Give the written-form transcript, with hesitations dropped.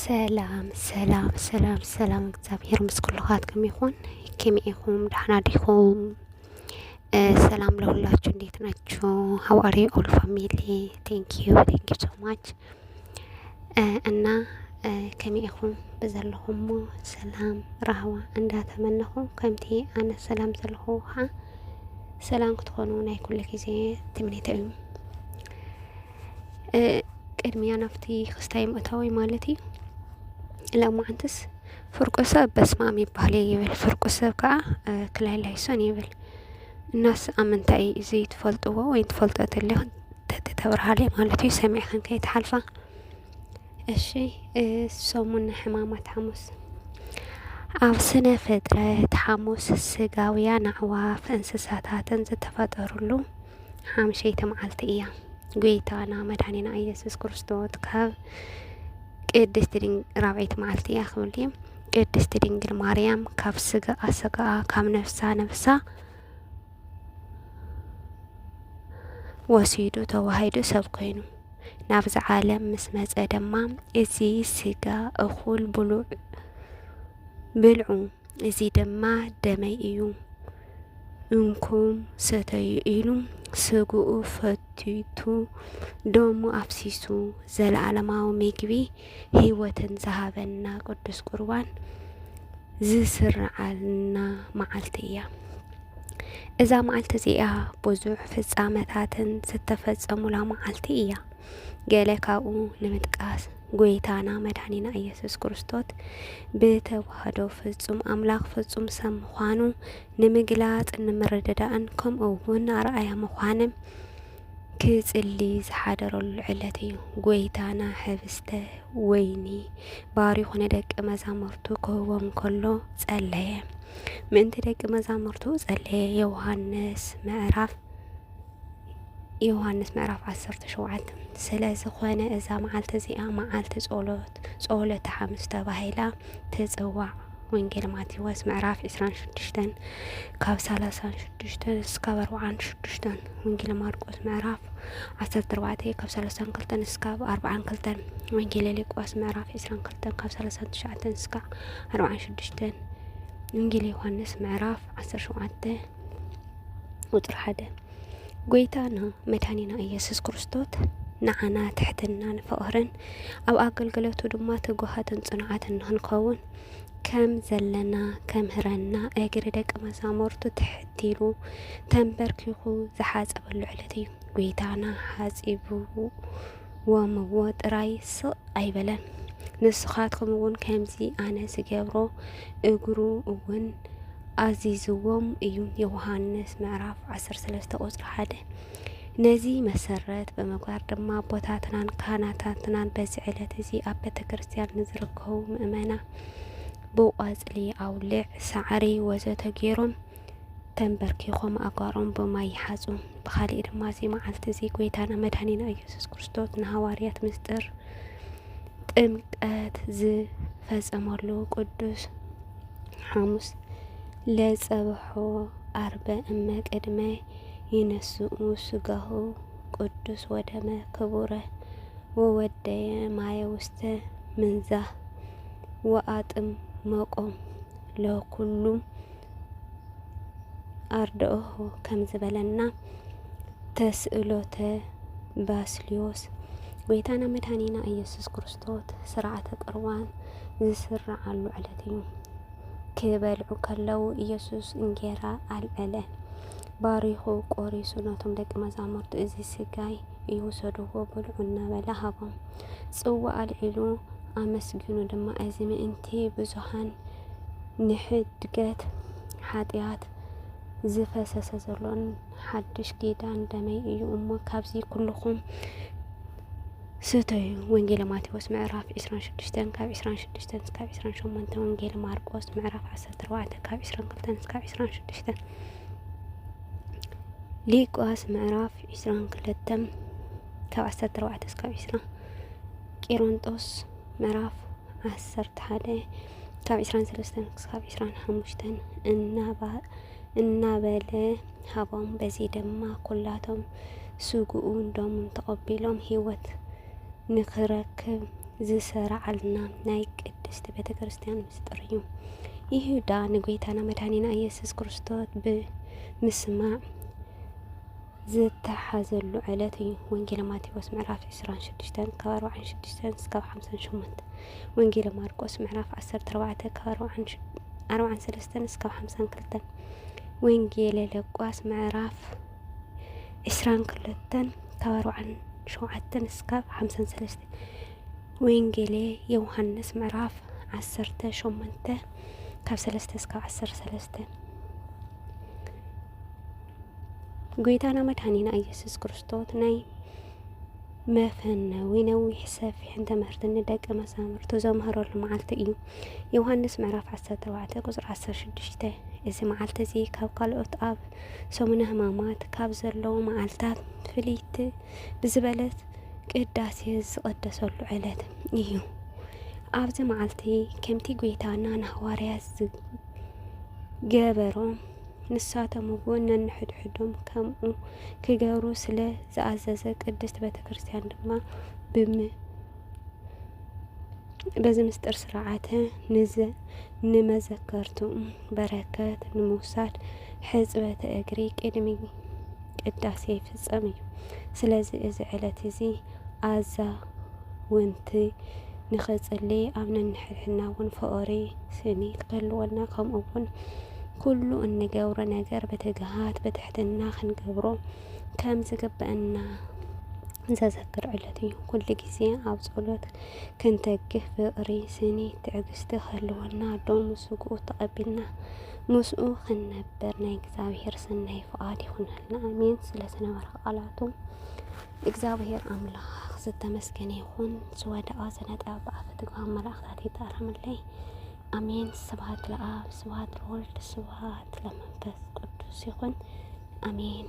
ሰላም ሰላም ሰላም ሰላም እግዚአብሔር ምስኩልኻትኩም ይሁን ከመይኹም ደህና ዲኹም ሰላም ለሁላችሁ እንዴት ናችሁ how are you all family thank you so much እና ከመይኹም በዘለኹም ሰላም ራህዋ እንዳተመነኹ ከምቲ ኣነ ሰላም ዘለኹ ሰላም ክትኾኑ ናይ ኩሉ ግዜ ትምኒተይ ቅድሚያ ናፍቲ ክስታይ ምእታዊ ማለት እዩ لما أنتس فرقسة بس ما عم يبالي يبل فرقسة كا كلاي سون يبل الناس أمن تأي زي تفلتوا وين تفلتت اللي تتورها عليه مالتي سمع خن كي تحلفة الشيء سومن حمامة حمص عفسنا فترة حمص السجاوية نعواف انسساتاتن زتفطرلو حام شيء تمعلت إياه قويتانا مدحنينا يسوع كريستوس كاب ቅድስት ራብዒት መዓልቲ እያ ክብል ቅድስት ድንግል ማርያም ካብ ስጋ ካብ ነፍሳ ወሲዱ ተዋሂዱ ሰብ ኮይኑ ናብዚ ዓለም ምስ መጸ ድማ እዚ ስጋ እኹል ብልዑ እዚ ድማ ደመይ እዩ እንኩም ሰተዩ ኢሉ ስጉኡ ፈቲቱ ደሙ አፍሲሱ ዘለዓለማዊ ምግቢ ህይወትን ዝሃበና ቅዱስ ቁርባን ዝስርዓልና መዓልቲ እያ እዛ መዓልቲ እዚኣ ብዙሕ ፍጻመታትን ዝተፈጸሙላ መዓልቲ እያ ገለ ካብኡ ንምጥቃስ ጎይታና መድኃኒና ኢየሱስ ክርስቶስ ብተዋህዶ ፍጹም አምላክ ፍጹም ሰብ ምዃኑ ንምግላጽ ንምርድዳእን ከምኡውን ኣርኣያ ምዃንም ክጽሊ ዝሓደረሉ ዕለት እዩ ጎይታና ሕብስተ ወይኒ ባሪኹ ንደቂ መዛሙርቱ ክህቦም ከሎ ጸለየ ምእንቲ ደቂ መዛሙርቱ ጸለየ ዮሐንስ ምዕራፍ 17 ስለዝኾነ እዛ መዓልቲ እዚኣ መዓልቲ ጸሎት ሓሙስ ተባሂላ ትጽዋዕ ወንጌል ማቴዎስ ምዕራፍ 26 ካብ 36 እስካብ 46 ወንጌል ማርቆስ ምዕራፍ 14 ካብ 32 እስካብ 42 ወንጌል ሉቃስ ምዕራፍ 22 ካብ 39 እስካብ 46 ወንጌል ዮሐንስ ምዕራፍ 17 ቁጥር 1 ጎይታና መድኃኒና ኢየሱስ ክርስቶስ ንዓና ትሕትናን ፍቕርን ኣብ ኣገልግሎቱ ድማ ትጉሃትን ጽኑዓትን ንኽንከውን ከም ዘለና ከምህረና እግሪ ደቂ መዛሙርቱ ትሕቲሉ ተንበርኪኹ ዝሓጸበሉ ዕለት እዩ ጎይታና ሓጺብዎምዎ ጥራይ ስቕ ኣይበለን ንስኻትኩም እውን ከምዚ ኣነ ዝገብሮ እግሩ እውን አዚዝዎም እዩ ዮሐንስ ምዕራፍ 13 ቁጥር 1 ነዚ መሰረት በመግባር ድማ ቦታትናን ካህናታትናን በዚ ዕለት እዚ ኣብ ቤተ ክርስቲያን ንዝርከቡ ምእመና ብቆጽሊ ኣውሊዕ ሳዕሪ ወዘተ ገይሮም ተንበርኪኾም ኣጓሮም ብማይ ይሓጹ ብኻሊእ ድማ እዚ መዓልቲ እዚ ጎይታና መድኃኒና ኢየሱስ ክርስቶስ ንሃዋርያት ምስጢር ጥምቀት ዝፈጸመሉ ቅዱስ ሐሙስ ለጸብሖ 40 ቅድመ ይነስኡ ስጋሁ ቅዱስ ወደመ ክቡረ ወወደየ ማየ ውስተ ምንዛህ ወአጥም መቆም ለኩሉ አርደኦሁ ከም ዝበለና ተስእሎተ ባስልዮስ ጎይታና መድኃኒና ኢየሱስ ክርስቶስ ስርዓተ ቁርባን ዝስርዓሉ ዕለት እዩ ክበልዑ ከለው ኢየሱስ እንጀራ አልዓለ ባሪኹ ቆሪሱ ነቶም ደቂ መዛሙርቱ እዚ ስጋይ ይውሰድዎ ብልዑ እናበለ ሃቦም ጽዋ አልዒሉ ኣመስጊኑ ድማ እዚ ምእንቲ ብዙሓን ንሕድገት ሓጢያት ዝፈሰሰ ዘሎን ሓድሽ ኪዳን ደመይ እዩ እሞ ካብዚ ኩልኹም ስተዩ ወንጌል ማቴዎስ ምዕራፍ 26 ካብ 26 እስካብ 28 ወንጌል ማርቆስ ምዕራፍ 14 ካብ 22 እስካብ 26 ሉቃስ ምዕራፍ 22 ካብ 14 እስካብ 20 ቂሮንጦስ ምዕራፍ 11 ካብ 23 እስካብ 25 እናበለ ሃቦም በዚ ድማ ኩላቶም ስጉኡን ደሙን ተቐቢሎም ህይወት ንኽረክብ ዝሰርዓልና ናይ ቅድስት ቤተ ክርስቲያን ምስጢር እዩ። ይሁዳ ንጎይታና መድኃኒና ኢየሱስ ክርስቶስ ብምስማዕ ዝተሓዘሉ ዕለት እዩ። ወንጌል ማቴዎስ ምዕራፍ 26 ካብ 46 እስካብ 58 ወንጌል ማርቆስ ምዕራፍ 14 ካብ 43 እስካብ 52 ወንጌል ሉቃስ ምዕራፍ 22 ካብ 47 እስካብ 53 ወንጌል ዮሐንስ ምዕራፍ 18 ካብ 3 እስካብ 13 ጎይታና መድኃኒና ኢየሱስ ክርስቶስ ናይ መፈነዊ ነዊሕ ሰፊሕን ትምህርቲ ንደቀ መዛሙርቱ ዘምህረሉ መዓልቲ እዩ። ዮሐንስ ምዕራፍ 14 ቁጽሪ 16 እዚ መዓልቲ እዚ ካብ ካልኦት ኣብ ሰሙነ ሕማማት ካብ ዘለዎ መዓልታት ፍልይቲ ብዝበለት ቅዳሴ ዝቀደሰሉ ዕለት እዩ። ኣብዚ መዓልቲ ከምቲ ጎይታና ንሐዋርያት ዝገበሮም ንሳቶም እውን ነንሕድሕዶም ከምኡ ክገብሩ ስለ ዝኣዘዘ ቅድስት ቤተ ክርስቲያን ድማ በዚ ምስጢር ስርዓተ ንመዘከርቱ በረከት ንምውሳድ ሕጽበተ እግሪ ቅድሚ ቅዳሴ ይፍጸም እዩ። ስለዚ እዚ ዕለት እዚ አዛውንቲ ንኽጽልይ ኣብ ነንሕድሕድና እውን ፍቕሪ ስኒት ክህልወና ከምኡውን ኩሉ እንገብሮ ነገር በትግሃት በትሕትና ክንገብሮ ከም ዝግበአና ዘዘክር ዕለት እዩ። ኩሉ ጊዜ ኣብ ጸሎት ክንተግህ ፍቕሪ ስኒት ትዕግስቲ ክህልወና ዶም ስጉኡ ተቐቢልና ምስኡ ክንነበር ናይ እግዚአብሔር ሰናይ ፍቃድ ይኹነልና። አሜን። ስለ ዝነበረ ቃላቱ እግዚአብሔር አምላክ ዝተመስገነ ይኹን። ዝወደቀ ዝነጠበ በአፈ ትግሃን መላእክታት ይጠራምለይ። አሜን። ስብሐት ለአብ ስብሐት ለወልድ ስብሐት ለመንፈስ ቅዱስ ይኹን። አሜን።